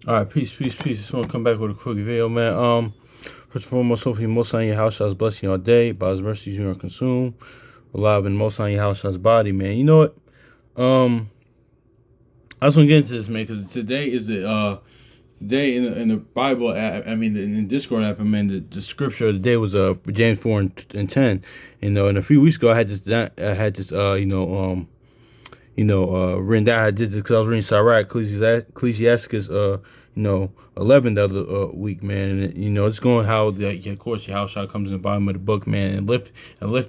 All right, peace, peace, peace. Just want to come back with a quick video, man. First and foremost, hopefully, most on your house shall bless you all day. By His mercies, you are consumed. Alive and most on your house shall body, man. You know what? I just want to get into this, man, because today is today in the Bible. I mean, in the Discord app, man, the scripture of the day was James 4:10. And a few weeks ago, I had this written down. I did this because I was reading Sirach, Ecclesiasticus, 11 the other week, man. And it's going how, like, of course, your house shot comes in the bottom of the book, man, and lift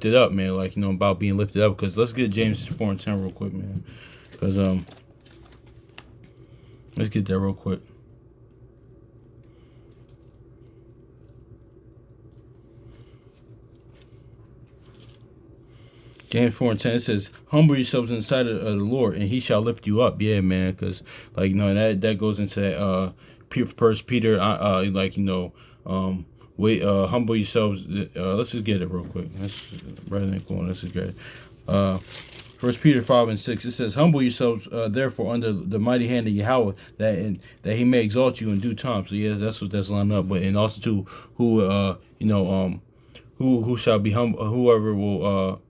it up, man. Like, about being lifted up. Because let's get James 4:10 real quick, man. Because let's get that real quick. James 4:10, it says, "Humble yourselves in the sight of the Lord, and He shall lift you up." Yeah, man, because that goes into that First Peter, humble yourselves. Let's just get it real quick. That's rather than going. Let's just get it. First Peter 5:6, it says, "Humble yourselves, therefore, under the mighty hand of Yahweh, that He may exalt you in due time." So yeah, that's what that's lined up. But and also too, who shall be humble, whoever will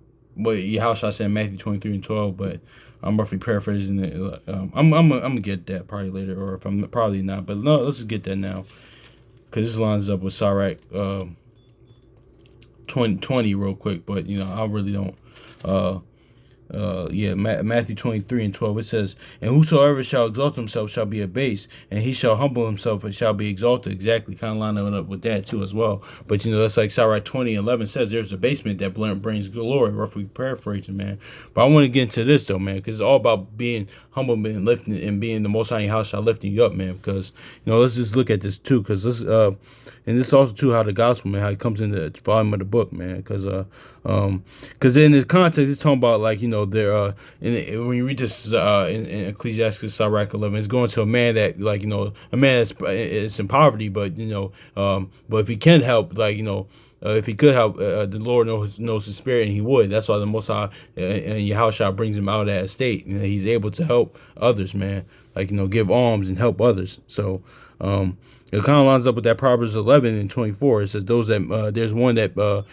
how should I say Matthew 23:12, but I'm roughly paraphrasing it. I'm gonna get that probably later, or if I'm probably not, but no, let's just get that now because this lines up with Sirach 20 real quick. But I really don't. Matthew 23:12, it says, "And whosoever shall exalt himself shall be abased, and he shall humble himself and shall be exalted." Exactly, kind of lining up with that too as well. But that's like Sirach 20:11 says, "There's abasement that brings glory." Roughly paraphrasing, man. But I want to get into this though, man, because it's all about being humble and lifting and being the Most High in your house shall lifting you up, man. Because let's just look at this too, because this and this also too how the gospel, man, how it comes in the volume of the book, man, because in the context it's talking about, like, when you read this in Ecclesiastes Sirach 11, it's going to a man that, like, a man that's it's in poverty, but but if he can help, like, if he could help, the Lord knows his spirit, and He would. That's why the Most High and Yahushua brings him out of that state. He's able to help others, man. Like, give alms and help others. So, it kind of lines up with that Proverbs 11:24. It says those that there's one that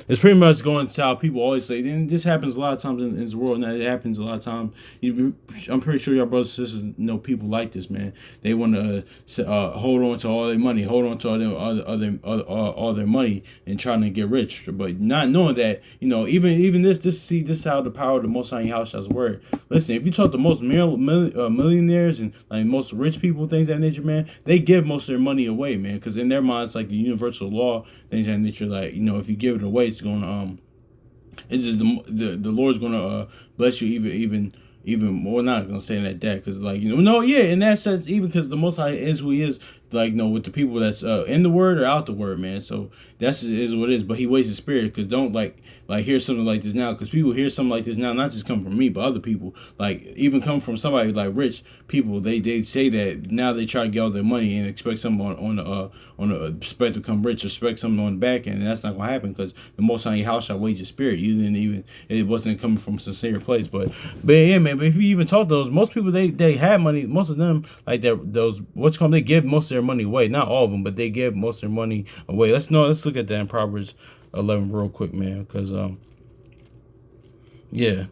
it's pretty much going to how people always say. And this happens a lot of times in this world. Now it happens a lot of times. I'm pretty sure your brothers and sisters know people like this, man. They want to hold on to all their money, hold on to all their money, and trying to get rich, but not knowing that even this is how the power of the Most High House has worked. Listen, if you talk to most millionaires and like most rich people, things of that nature, man, they give most of their money away, man, because in their minds, like the universal law, things of that nature, like, if you give it away, it's going to it's just the Lord's going to bless you even more. Not gonna say that because, like, no, yeah, in that sense, even because the Most High is who He is, like, with the people that's in the word or out the word, man. So that's is what it is. But He weighs His spirit, because don't like hear something like this now, because people hear something like this now, not just come from me, but other people, like, even come from somebody like rich people. They say that now they try to get all their money and expect something on the expect to become rich, or expect something on the back end, and that's not gonna happen, because the Most High House shall wage His spirit. You didn't even, it wasn't coming from a sincere place. But yeah, man. But if you even talk to those, most people, they have money. Most of them, like, those they give most of their money away. Not all of them, but they give most of their money away. Let's look at that in Proverbs 11 real quick, man. Because yeah.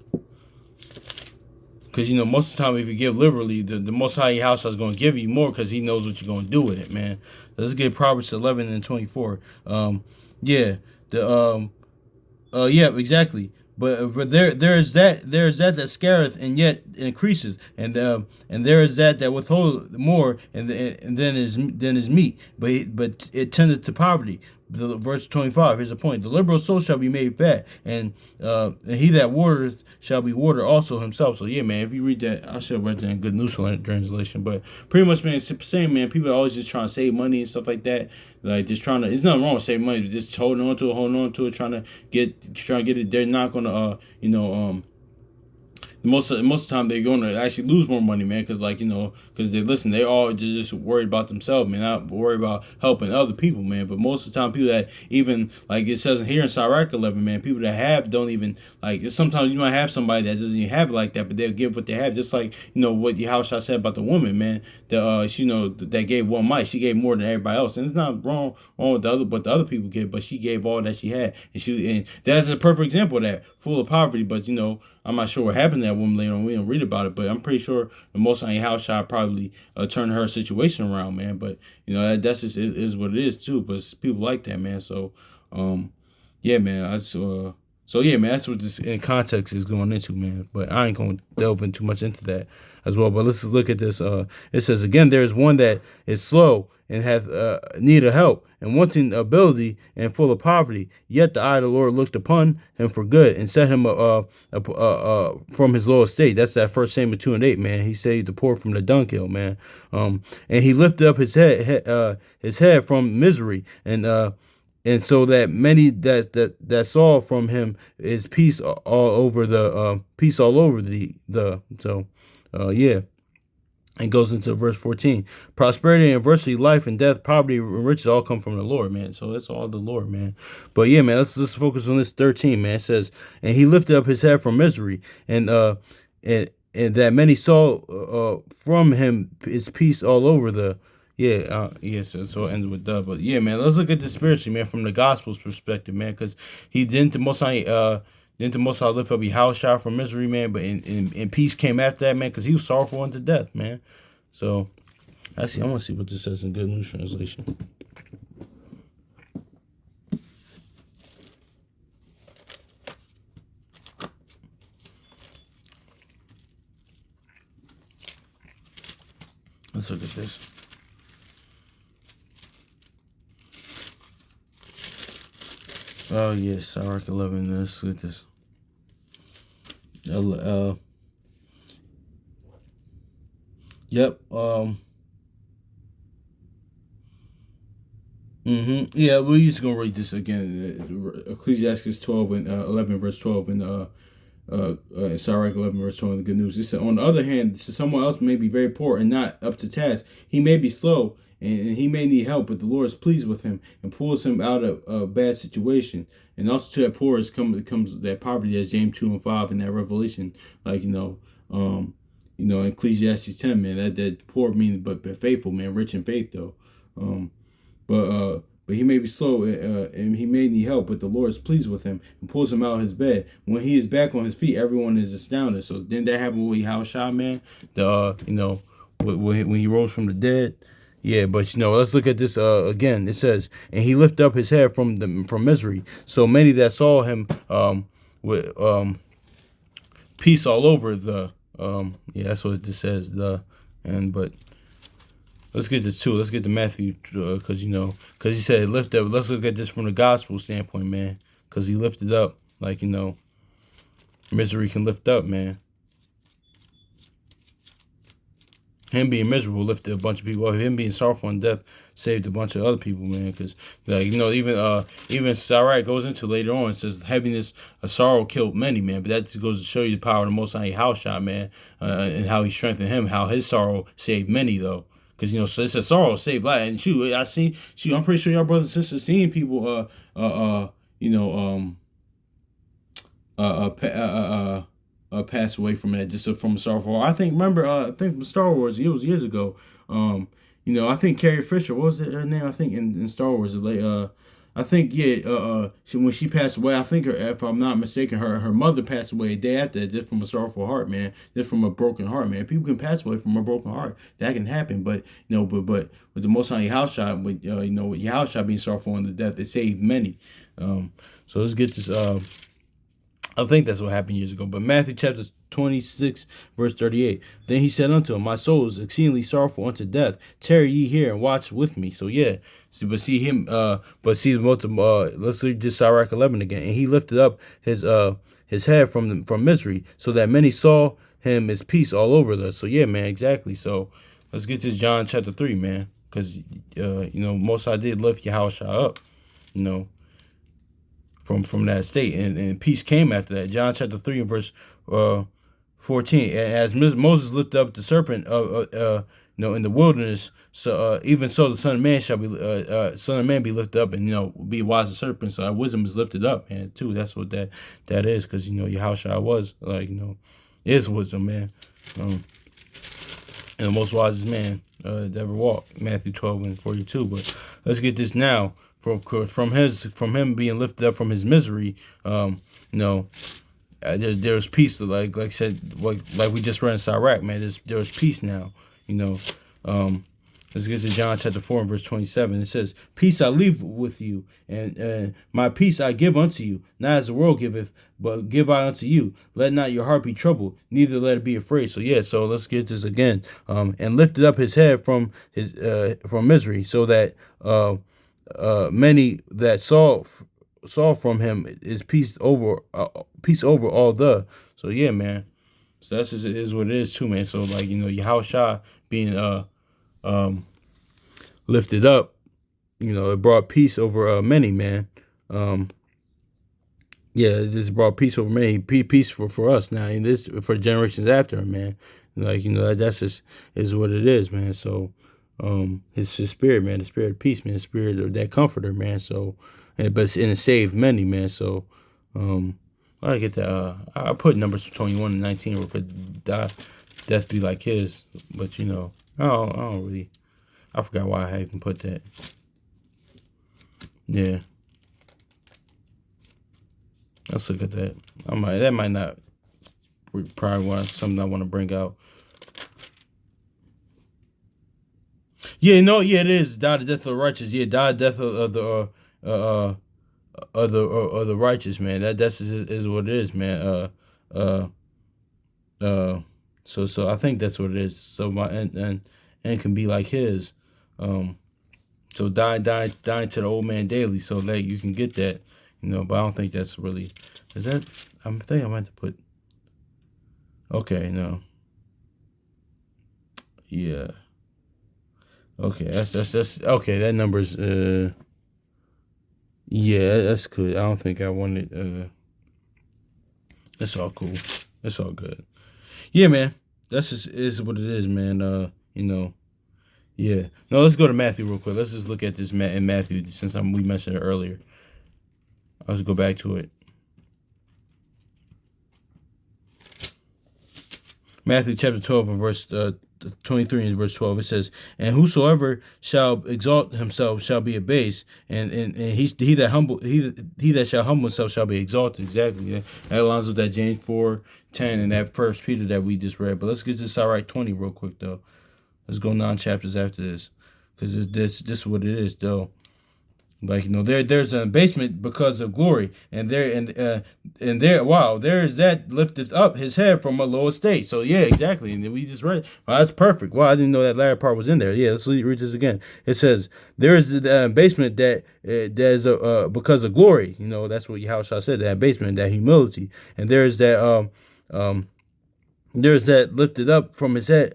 Because most of the time, if you give liberally, the Most High House is going to give you more, because He knows what you're going to do with it, man. Let's get Proverbs 11:24. Yeah. Yeah, exactly. But there is that scattereth and yet increases, and there is that withhold more, and then is meat, but it tendeth to poverty. Verse 25. Here's a point: the liberal soul shall be made fat, and he that watereth shall be watered also himself. So yeah, man. If you read that, I should have read that in Good News Translation, but pretty much, man, it's the same, man. People are always just trying to save money and stuff like that. Like, just trying to. It's nothing wrong with saving money, but just holding on to it, trying to get it. They're not gonna most of the time they're going to actually lose more money, man, because because they all just worried about themselves, man, not worried about helping other people, man. But most of the time, people that even like it says here in Sirach 11, man, people that have don't even like. Sometimes you might have somebody that doesn't even have it like that, but they'll give what they have, just like what Yahushua said about the woman, man. That gave one mite, she gave more than everybody else, and it's not wrong with the other, but the other people gave, but she gave all that she had, and that's a perfect example of that, full of poverty, but I'm not sure what happened to that woman later on. We don't read about it, but I'm pretty sure the Most High Yahushua probably turned her situation around, man. But that's just is what it is too. But it's people like that, man. So, yeah, man. So yeah, man. That's what this in context is going into, man. But I ain't gonna delve in too much into that as well. But let's look at this. It says again, there is one that is slow and hath need of help, and wanting ability, and full of poverty. Yet the eye of the Lord looked upon him for good, and set him from his low estate. That's that 1 Samuel 2:8, man. He saved the poor from the dunghill, man. And he lifted up his head from misery, and so that many that saw from him is peace all over yeah. And goes into verse 14. Prosperity and adversity, life and death, poverty and riches all come from the Lord, man. So that's all the Lord, man. But yeah, man, let's focus on this 13, man. It says, and he lifted up his head from misery, and that many saw from him is peace all over the so it ends with the. But yeah, man, let's look at this spiritually, man, from the gospel's perspective, man, because didn't the Most High lift up Yahushua from misery, man, but in peace came after that, man, because he was sorrowful unto death, man. So, actually, I want to see what this says in Good News Translation. Let's look at this. Oh yes, Sirach 11. Let's look at this. Yep. Yeah, we're just gonna read this again. Ecclesiastes 12 and 11, verse 12, and Sirach 11, verse 12. The Good News. It said, on the other hand, someone else may be very poor and not up to task. He may be slow, and he may need help, but the Lord is pleased with him and pulls him out of a bad situation. And also to that poor comes that poverty, as James 2 and 5 in that Revelation, Ecclesiastes 10, man. That poor means but faithful, man, rich in faith though. But he may be slow and he may need help, but the Lord is pleased with him and pulls him out of his bed. When he is back on his feet, everyone is astounded. So didn't that happen with Yahushua, man? When he rose from the dead. Yeah, but let's look at this again. It says, and he lifted up his head from misery. So many that saw him with peace all over the that's what it just says but let's get this too. Let's get to Matthew because he said lift up. Let's look at this from the gospel standpoint, man, because he lifted up misery can lift up, man. Him being miserable lifted a bunch of people up. Him being sorrowful in death saved a bunch of other people, man. Because even Sirach goes into later on. It says heaviness of sorrow killed many, man. But that just goes to show you the power of the Most High Yahushua, man, and how he strengthened him. How his sorrow saved many, though. Because so it says sorrow saved life. And I'm pretty sure y'all brothers and sisters seen people pass away from that, just from a sorrowful. I think from Star Wars, it was years ago. I think Carrie Fisher, what was her name? I think in Star Wars, I think when she passed away, I think if I'm not mistaken, her mother passed away a day after that, just from a sorrowful heart, man, just from a broken heart, man. People can pass away from a broken heart, that can happen, but but with the Most High Yahushua, with Yahushua being sorrowful unto death, it saved many. So let's get this. I think that's what happened years ago. But Matthew chapter 26, verse 38. Then he said unto him, my soul is exceedingly sorrowful unto death. Tarry ye here and watch with me. So yeah. Let's read this Sirach 11 again. And he lifted up his head from misery, so that many saw him as peace all over us. So yeah, man, exactly. So let's get to John chapter 3, man. Because Most High did lift Yahushua up, from that state, and peace came after that. John chapter 3 and verse 14. And as Moses lifted up the serpent in the wilderness, so even so the Son of Man shall be Son of Man be lifted up, and be wise as serpent. So our wisdom is lifted up, man. Too. That's what that is, because Yahushua was is wisdom, man. And the most wisest man that ever walked, Matthew 12:42. But let's get this now. From him being lifted up from his misery, there's peace. Like I said, like we just read in Sirach, man. There's peace now. Let's get to John chapter 4 and verse 27. It says, "Peace I leave with you, and my peace I give unto you. Not as the world giveth, but give I unto you. Let not your heart be troubled, neither let it be afraid." So so let's get this again. And lifted up his head from his from misery, so that many that saw from him is peace over all the. So man. So that's just, is what it is too, man. So Yahushua being lifted up, it brought peace over many, man. It just brought peace over many, peace for us now, and this for generations after him, man. That's just is what it is, man. So his spirit, man, the spirit of peace, man, the spirit of that comforter, man. So but it saved many, man. So I get that. I put Numbers 21 and 19 where death be like his, but I don't really. I forgot why I even put that. Yeah, let's look at that. That might not probably something I want to bring out. It is. Die the death of the righteous. Yeah, die the death of the righteous, man. That's is what it is, man. So I think that's what it is. So and it can be like his. So dying to the old man daily, so that you can get that, But I don't think that's really. Is that? I think I meant to put. Okay, no. Yeah. Okay, that's okay. That number's yeah, that's good. I don't think I wanted. That's all cool. That's all good. Yeah, man. That's just is what it is, man. Yeah. No, let's go to Matthew real quick. Let's just look at this in Matthew since we mentioned it earlier. Let's go back to it. Matthew chapter 12 and verse 23 and verse 12. It says, "And whosoever shall exalt himself shall be abased, and he that shall humble himself shall be exalted." Exactly. Yeah. That aligns with that James 4:10 and that First Peter that we just read. But let's get to Sirach 20 real quick though. Let's go 9 chapters after this, because this is what it is though. There's an abasement because of glory, and there is that lifted up his head from a low estate. So exactly, and we just read. Wow, that's perfect. Wow, I didn't know that latter part was in there. Yeah, let's read this again. It says there is the abasement that there's because of glory. That's what Yahushua said. That abasement, that humility, and there's that there's that lifted up from his head.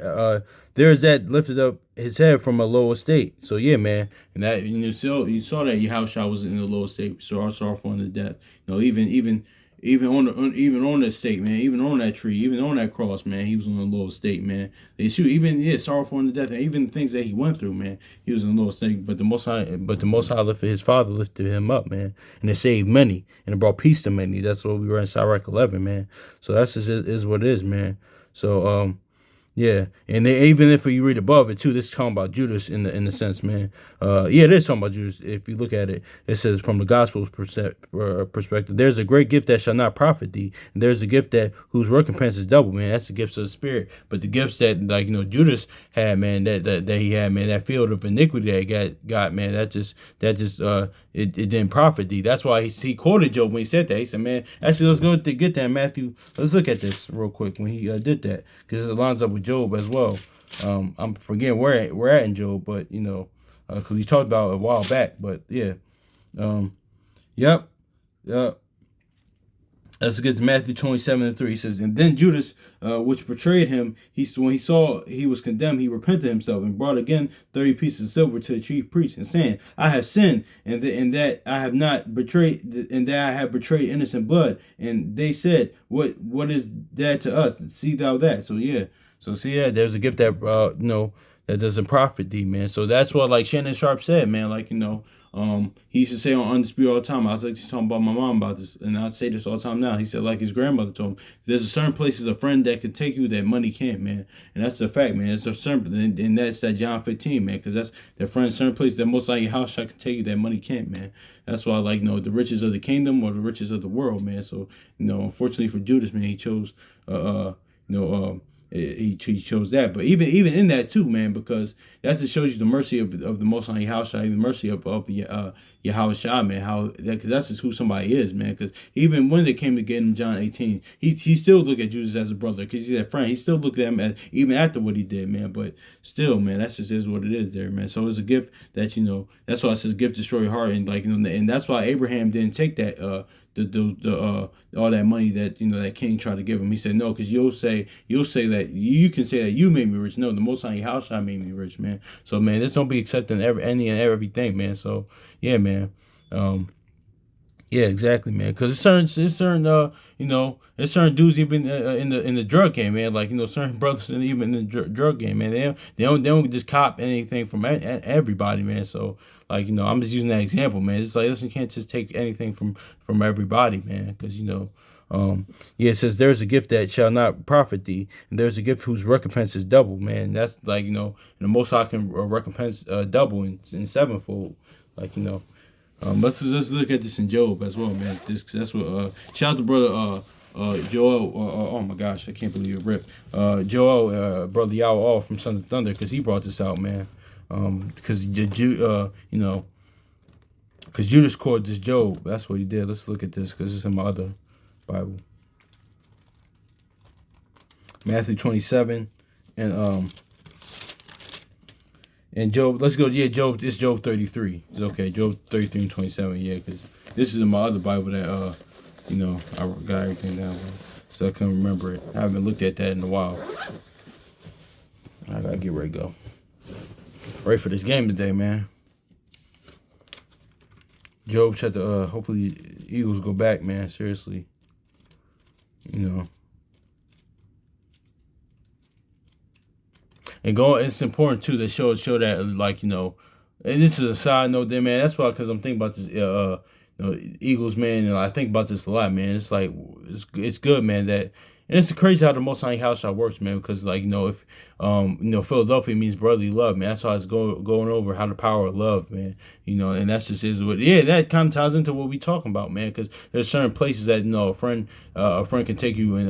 There's that lifted up his head from a low estate. So man, and that you saw that Yahushua was in a low estate, sorrowful unto death. Even on the estate, man, even on that tree, even on that cross, man, he was in a low estate, man. Sorrowful unto death, and even the things that he went through, man, he was in a low estate. But the Most High lifted his Father, lifted him up, man, and it saved many, and it brought peace to many. That's what we were in Sirach 11, man. So that's just is what it is, man. So yeah, and even if you read above it too, this is talking about Judas in the sense, man. It is talking about Judas. If you look at it, it says from the gospel's perspective, there's a great gift that shall not profit thee, and there's a gift that whose recompense is double, man. That's the gifts of the Spirit. But the gifts that Judas had, man, that he had, man, that field of iniquity that he got, man, that just it didn't profit thee. That's why he quoted Job when he said that. He said, man, actually let's go to get that in Matthew. Let's look at this real quick when he did that, because it lines up with Job as well. I'm forgetting where we're at in Job, but because we talked about it a while back. But yep. Let's get to Matthew 27:3. He says, and then Judas, which betrayed him, when he saw he was condemned, he repented himself and brought again 30 pieces of silver to the chief priest, and saying, I have sinned, and that I have not betrayed, and that I have betrayed innocent blood. And they said, what is that to us? See thou that. So yeah. So see, yeah, there's a gift that that doesn't profit thee, man. So that's what like Shannon Sharp said, man. Like, he used to say on Undisputed all the time. I was like just talking about my mom about this, and I say this all the time now. He said like his grandmother told him, there's a certain places a friend that can take you that money can't, man. And that's a fact, man. It's a certain, and that's that John 15, man, because that's that friend certain place that most likely house shot can take you that money can't, man. That's why like the riches of the kingdom or the riches of the world, man. So unfortunately for Judas, man, he chose he chose that, but even in that too, man, because that just shows you the mercy of the Most High Yahushua, the mercy of Yahushua, man. How because that's just who somebody is, man. Because even when they came to get him, John 18, he still looked at Judas as a brother because he's that friend. He still looked at him as even after what he did, man. But still, man, that's just is what it is, there, man. So it's a gift that that's why it says gift destroy your heart, and like and that's why Abraham didn't take that all that money that that king tried to give him. He said no, because you'll say that you can say that you made me rich. No, the Most High house made me rich, man. So man, this don't be accepting any and everything, man. So yeah, man. Yeah, exactly, man. Because it's certain there's certain dudes even in the drug game, man. Like certain brothers even in the drug game, man. They don't just cop anything from everybody, man. So like I'm just using that example, man. It's like listen, you can't just take anything from everybody, man. Because it says there's a gift that shall not profit thee, and there's a gift whose recompense is double, man. That's like and the Most High can recompense double in sevenfold, like let's look at this in Job as well, man. That's what shout out to brother Joel. Oh my gosh, I can't believe it ripped. Joel, brother Yao from Son of Thunder, because he brought this out, man. Because because Judas called this Job. That's what he did. Let's look at this because it's in my other Bible. Matthew 27 and Job, let's go. Yeah, Job. It's Job 33. It's okay. Job 33 and 27. Yeah, because this is in my other Bible that I got everything down with, so I can remember it. I haven't looked at that in a while. I gotta get ready to go. Ready for this game today, man. Job chapter. Hopefully, Eagles go back, man. Seriously, And it's important too to show that like and this is a side note there, man. That's why because I'm thinking about this Eagles, man, and I think about this a lot, man. It's like it's good, man, that and it's crazy how the Most High house shot works, man, because like if Philadelphia means brotherly love, man. That's how it's going over how the power of love, man. And that's just is what that kind of ties into what we talking about, man, because there's certain places that a friend can take you and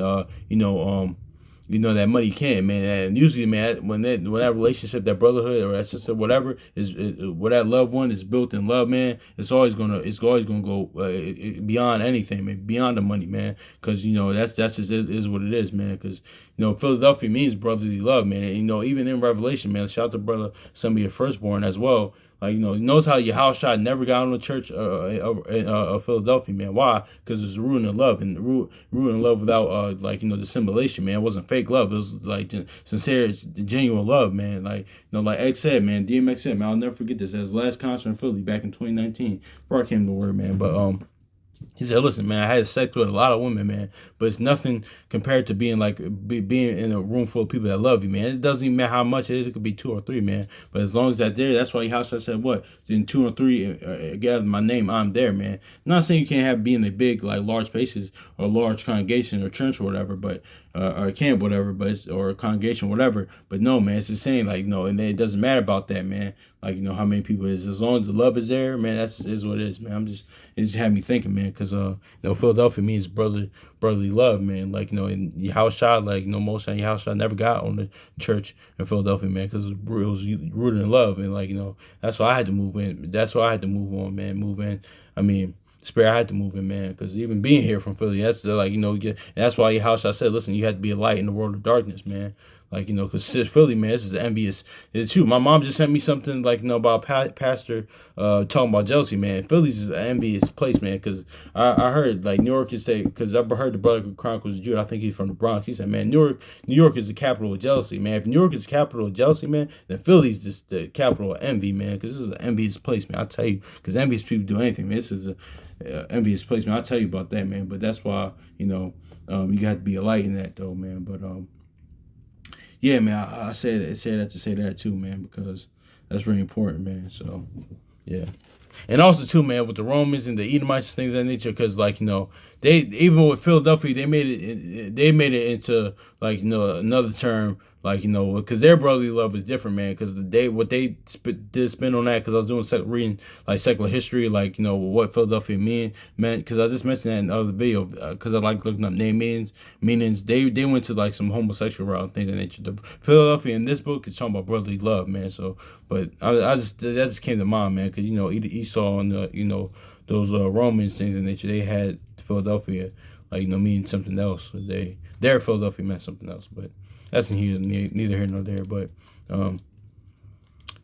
that money can, man. And usually, man, when that relationship, that brotherhood or that sister, whatever is where that loved one is built in love, man. It's always gonna go beyond anything, man, beyond the money, man. Because that's just is what it is, man. Because Philadelphia means brotherly love, man. And, even in Revelation, man, shout out to brother, some of your firstborn as well. Like, notice how Yahushua never got on the church of Philadelphia, man. Why? Because it's rooted in love, and rooted in love without, dissimulation, man. It wasn't fake love. It was, like, sincere, genuine love, man. Like, like X said, man, DMX said, man, I'll never forget this. At his last concert in Philly back in 2019, before I came to word, man. But, he said, listen, man, I had sex with a lot of women, man, but it's nothing compared to being being in a room full of people that love you, man. It doesn't even matter how much it is. It could be 2 or 3, man. But as long as that's there, that's why House said, what? Then 2 or 3 gather my name, I'm there, man. I'm not saying you can't be in a big, large spaces or large congregation or church or whatever, but or a camp, whatever, or a congregation, whatever. But no, man, it's the same, and it doesn't matter about that, man. How many people it is. As long as the love is there, man, is what it is, man. It just had me thinking, man, because Philadelphia means brotherly love, man. In Yahushua, most of Yahushua never got on the church in Philadelphia, man, because it was rooted in love, and that's why I had to move in. That's why I had to move on, man. Move in. I mean, Spirit, I had to move in, man, because even being here from Philly, that's that's why Yahushua said, listen, you have to be a light in the world of darkness, man. Like, because Philly, man, this is envious. It's true. My mom just sent me something, like, about pastor talking about jealousy, man. Philly's is an envious place, man, because I heard, like, New York is say, because I heard the brother Chronicles of Judah, I think he's from the Bronx. He said, man, New York is the capital of jealousy, man. If New York is the capital of jealousy, man, then Philly's just the capital of envy, man, because this is an envious place, man. I'll tell you, because envious people do anything, man. This is a envious place, man. I'll tell you about that, man. But that's why, you got to be a light in that, though, man. But, yeah, man, I said that to say that too, man, because that's really important, man. So, yeah. And also, too, man, with the Romans and the Edomites and things of that nature, because, like, they, even with Philadelphia, they made it into, like, another term, like, because their brotherly love is different, man, because what they did spin on that, because I was doing reading, like, secular history, like, what Philadelphia meant, because I just mentioned that in the other video, because I like looking up name meanings, they went to, like, some homosexual route and things of that nature. The Philadelphia in this book is talking about brotherly love, man, so, but that just came to mind, man, because, Esau and, those Romans things in nature, they had Philadelphia, like, meaning something else. Their Philadelphia meant something else, but that's neither here nor there. But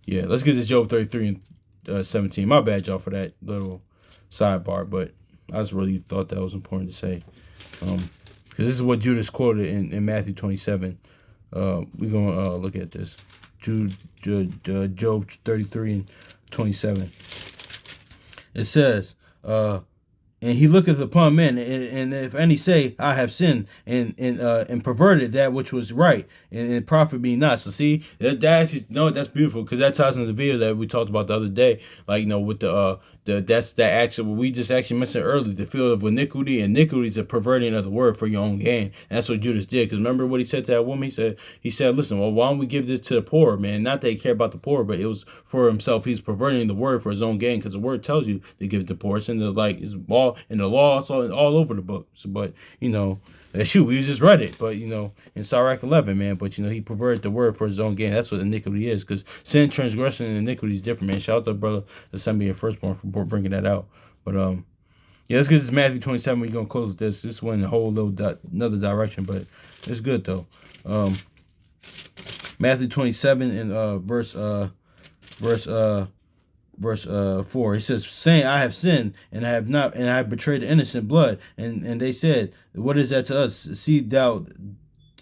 yeah, let's get this Job 33 and 17. My bad, y'all, for that little sidebar, but I just really thought that was important to say, because this is what Judas quoted in Matthew 27. We're gonna look at this, Job 33 and 27. It says, and he looketh upon men, and if any say, I have sinned and perverted that which was right, and profit me not. So see, that actually, that's beautiful, because that ties into the video that we talked about the other day, like, with that's that action we just actually mentioned earlier, the field of iniquity. Iniquity is a perverting of the word for your own gain. And that's what Judas did. Because remember what he said to that woman? He said, listen, well, why don't we give this to the poor, man? Not that he cared about the poor, but it was for himself. He's perverting the word for his own gain, because the word tells you to give it to the poor. It's in the in the law, it's all over the book. So, but shoot, we just read it, but in Sirach 11, man. But he perverted the word for his own gain. That's what iniquity is, because sin, transgression, and iniquity is different, man. Shout out to brother that sent me a firstborn for bringing that out. But yeah, let's get this Matthew 27. We're gonna close with this. This went a whole little another direction, but it's good though. Matthew 27 and verse 4. He says, saying, I have sinned, and I have betrayed innocent blood. And they said, what is that to us? See thou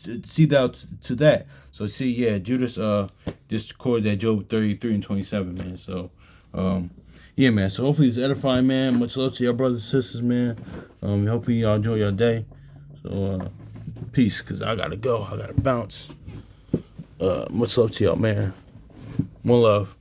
to that. So see, yeah, Judas just quoted that Job 33 and 27, man. So yeah, man. So hopefully it's edifying, man. Much love to y'all brothers and sisters, man. Hopefully y'all enjoy your day. So peace, because I gotta go. I gotta bounce. Much love to y'all, man. One love.